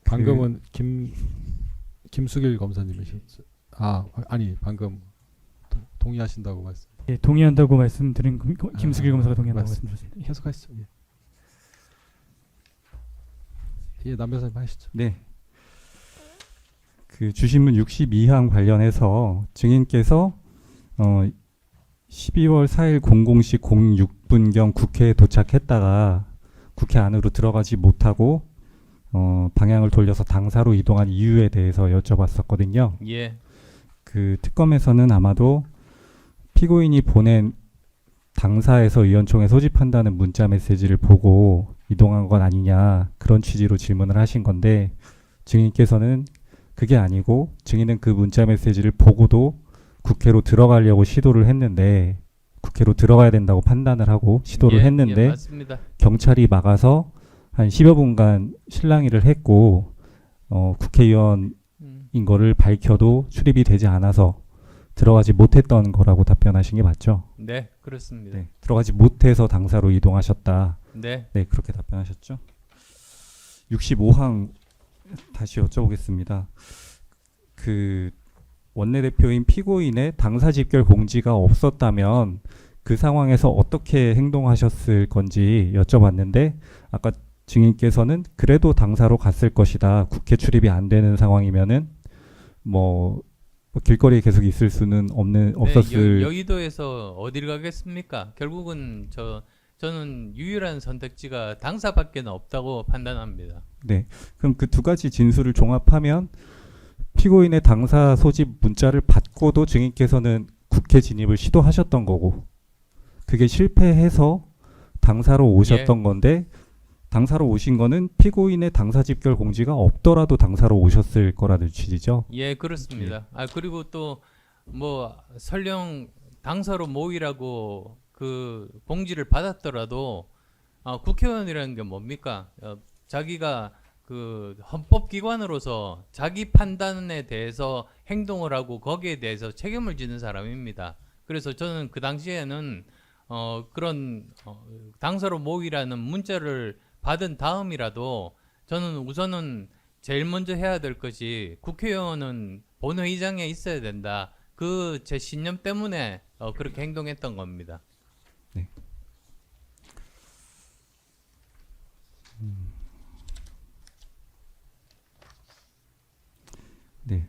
방금은 김수길 검사님이셨죠. 아니 방금 동의하신다고 말씀. 예, 동의한다고 말씀드린 김수길 검사가 동의한다고 말씀. 말씀드렸습니다. 계속하시죠. 예, 남 변호사님 하시죠. 네. 그 주신문 62항 관련해서 증인께서 12월 4일 00시 06분경 국회에 도착했다가 국회 안으로 들어가지 못하고 방향을 돌려서 당사로 이동한 이유에 대해서 여쭤봤었거든요. 예. 그 특검에서는 아마도 피고인이 보낸 당사에서 의원총회 소집한다는 문자 메시지를 보고 이동한 건 아니냐, 그런 취지로 질문을 하신 건데, 증인께서는 그게 아니고 증인은 그 문자 메시지를 보고도 국회로 들어가려고 시도를 했는데, 국회로 들어가야 된다고 판단을 하고 시도를 했는데 예, 맞습니다. 경찰이 막아서 한 10여 분간 실랑이를 했고, 국회의원인 거를 밝혀도 출입이 되지 않아서 들어가지 못했던 거라고 답변하신 게 맞죠? 네, 그렇습니다. 네, 들어가지 못해서 당사로 이동하셨다. 네. 네, 그렇게 답변하셨죠. 65항 다시 여쭤보겠습니다. 그 원내대표인 피고인의 당사 집결 공지가 없었다면 그 상황에서 어떻게 행동하셨을 건지 여쭤봤는데, 아까 증인께서는 그래도 당사로 갔을 것이다. 국회 출입이 안 되는 상황이면은 뭐 길거리에 계속 있을 수는 없었을. 여의도에서 어디를 가겠습니까? 결국은 저는 유일한 선택지가 당사밖에는 없다고 판단합니다. 네. 그럼 그 두 가지 진술을 종합하면 피고인의 당사 소집 문자를 받고도 증인께서는 국회 진입을 시도하셨던 거고, 그게 실패해서 당사로 오셨던 건데, 당사로 오신 거는 피고인의 당사 집결 공지가 없더라도 당사로 오셨을 거라는 취지죠. 예, 그렇습니다. 그리고 또 뭐 설령 당사로 모이라고 그 공지를 받았더라도 국회의원이라는 게 뭡니까? 자기가 그 헌법기관으로서 자기 판단에 대해서 행동을 하고 거기에 대해서 책임을 지는 사람입니다. 그래서 저는 그 당시에는 그런 당사로 모이라는 문자를 받은 다음이라도 저는 우선은 제일 먼저 해야 될 것이 국회의원은 본회의장에 있어야 된다. 그 제 신념 때문에 그렇게 행동했던 겁니다. 네. 네,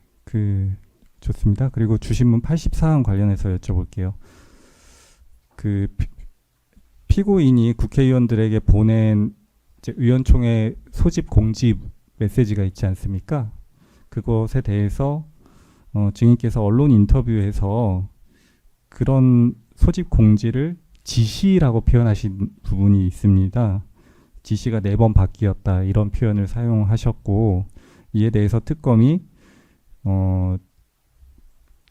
좋습니다. 그리고 주신문 84항 관련해서 여쭤볼게요. 그 피고인이 국회의원들에게 보낸 이제 의원총회 소집 공지 메시지가 있지 않습니까? 그것에 대해서 증인께서 언론 인터뷰에서 그런 소집 공지를 지시라고 표현하신 부분이 있습니다. 지시가 4번 바뀌었다, 이런 표현을 사용하셨고, 이에 대해서 특검이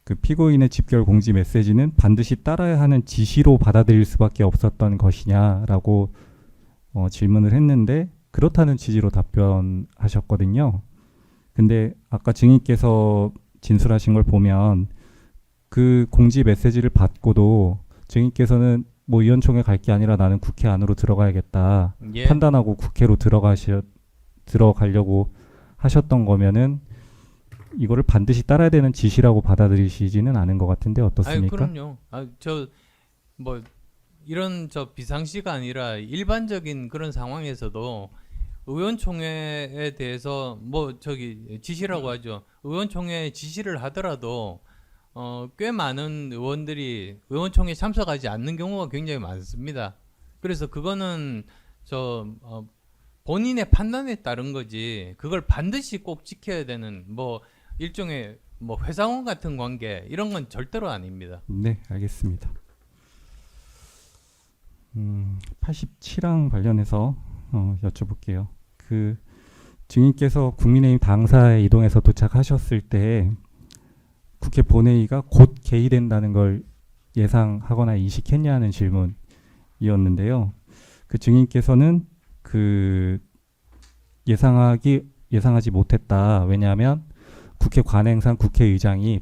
그 피고인의 집결 공지 메시지는 반드시 따라야 하는 지시로 받아들일 수밖에 없었던 것이냐라고 질문을 했는데, 그렇다는 취지로 답변하셨거든요. 근데 아까 증인께서 진술하신 걸 보면 그 공지 메시지를 받고도 증인께서는 뭐 의원총회 갈 게 아니라 나는 국회 안으로 들어가야겠다 판단하고 국회로 들어가려고 하셨던 거면은 이거를 반드시 따라야 되는 지시라고 받아들이시지는 않은 것 같은데 어떻습니까? 그럼요. 뭐 이런 비상시가 아니라 일반적인 그런 상황에서도 의원총회에 대해서 지시라고 하죠. 의원총회 지시를 하더라도 꽤 많은 의원들이 의원총회에 참석하지 않는 경우가 굉장히 많습니다. 그래서 그거는 본인의 판단에 따른 거지, 그걸 반드시 꼭 지켜야 되는 뭐 일종의 뭐 회사원 같은 관계, 이런 건 절대로 아닙니다. 네, 알겠습니다. 87항 관련해서 여쭤볼게요. 그 증인께서 국민의힘 당사에 이동해서 도착하셨을 때 국회 본회의가 곧 개의된다는 걸 예상하거나 인식했냐는 질문이었는데요. 그 증인께서는 그 예상하지 못했다. 왜냐하면 국회 관행상 국회의장이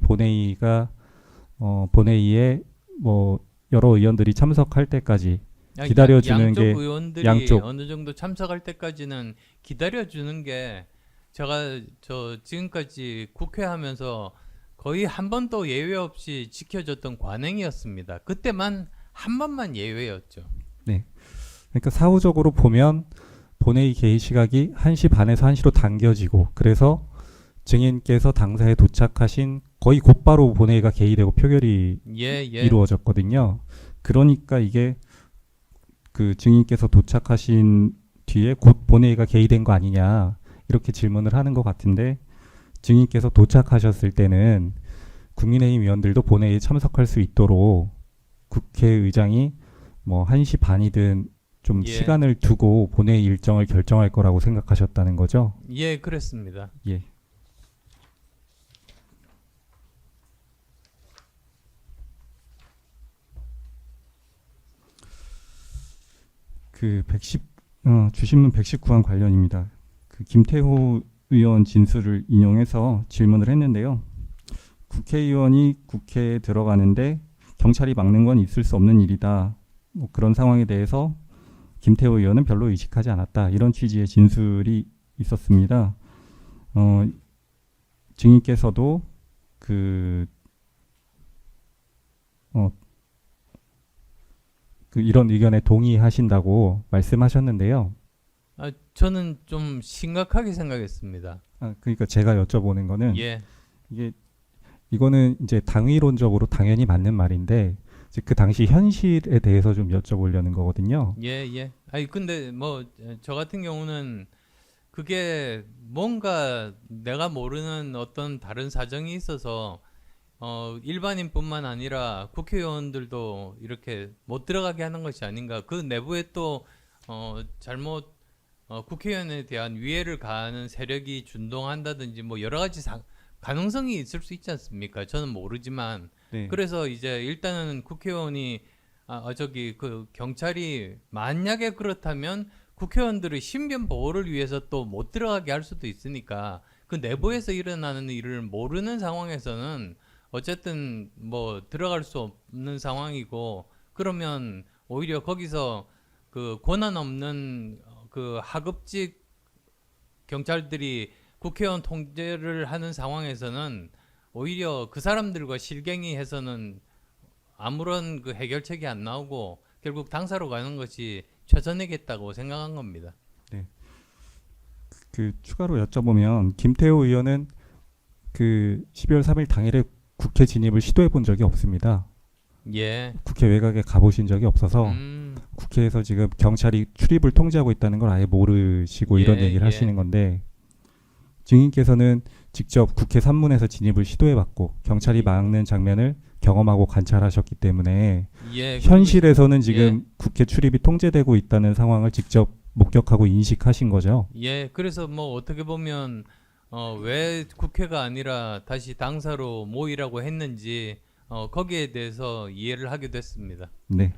본회의에 뭐 여러 의원들이 참석할 때까지 기다려주는 게, 양쪽 의원들이 양쪽 어느 정도 참석할 때까지는 기다려주는 게 제가 저 지금까지 국회 하면서 거의 한 번도 예외 없이 지켜줬던 관행이었습니다. 그때만 한 번만 예외였죠. 그러니까 사후적으로 보면 본회의 개의 시각이 1시 반에서 1시로 당겨지고 그래서 증인께서 당사에 도착하신 거의 곧바로 본회의가 개의되고 표결이 예. 이루어졌거든요. 그러니까 이게 그 증인께서 도착하신 뒤에 곧 본회의가 개의된 거 아니냐 이렇게 질문을 하는 것 같은데 증인께서 도착하셨을 때는 국민의힘 의원들도 본회의에 참석할 수 있도록 국회의장이 뭐 1시 반이든 좀 예. 시간을 두고 본회의 일정을 결정할 거라고 생각하셨다는 거죠. 예, 그랬습니다. 예. 그 주신문 119안 관련입니다. 그 김태호 의원 진술을 인용해서 질문을 했는데요. 국회의원이 국회에 들어가는데 경찰이 막는 건 있을 수 없는 일이다. 뭐 그런 상황에 대해서 김태호 의원은 별로 의식하지 않았다. 이런 취지의 진술이 있었습니다. 증인께서도 이런 의견에 동의하신다고 말씀하셨는데요. 저는 좀 심각하게 생각했습니다. 그러니까 제가 여쭤보는 거는 예. 이거는 이제 당위론적으로 당연히 맞는 말인데 이제 그 당시 현실에 대해서 좀 여쭤보려는 거거든요. 예. 아니 근데 뭐 저 같은 경우는 그게 뭔가 내가 모르는 어떤 다른 사정이 있어서 일반인뿐만 아니라 국회의원들도 이렇게 못 들어가게 하는 것이 아닌가. 그 내부에 또 잘못 국회의원에 대한 위해를 가하는 세력이 준동한다든지 뭐 여러 가지 가능성이 있을 수 있지 않습니까? 저는 모르지만 네. 그래서 이제 일단은 국회의원이 그 경찰이 만약에 그렇다면 국회의원들의 신변 보호를 위해서 또 못 들어가게 할 수도 있으니까 그 내부에서 일어나는 일을 모르는 상황에서는 어쨌든 뭐 들어갈 수 없는 상황이고 그러면 오히려 거기서 그 권한 없는 그 하급직 경찰들이 국회의원 통제를 하는 상황에서는 오히려 그 사람들과 실갱이 해서는 아무런 그 해결책이 안 나오고 결국 당사로 가는 것이 최선이겠다고 생각한 겁니다. 그 추가로 여쭤보면 김태호 의원은 그 12월 3일 당일에 국회 진입을 시도해 본 적이 없습니다. 예. 국회 외곽에 가보신 적이 없어서 국회에서 지금 경찰이 출입을 통제하고 있다는 걸 아예 모르시고 이런 예, 얘기를 예. 하시는 건데 증인께서는 직접 국회 산문에서 진입을 시도해봤고 경찰이 막는 장면을 경험하고 관찰하셨기 때문에 예. 현실에서는 지금 예. 국회 출입이 통제되고 있다는 상황을 직접 목격하고 인식하신 거죠. 예. 그래서 뭐 어떻게 보면 왜 국회가 아니라 다시 당사로 모이라고 했는지 거기에 대해서 이해를 하게 됐습니다. 네.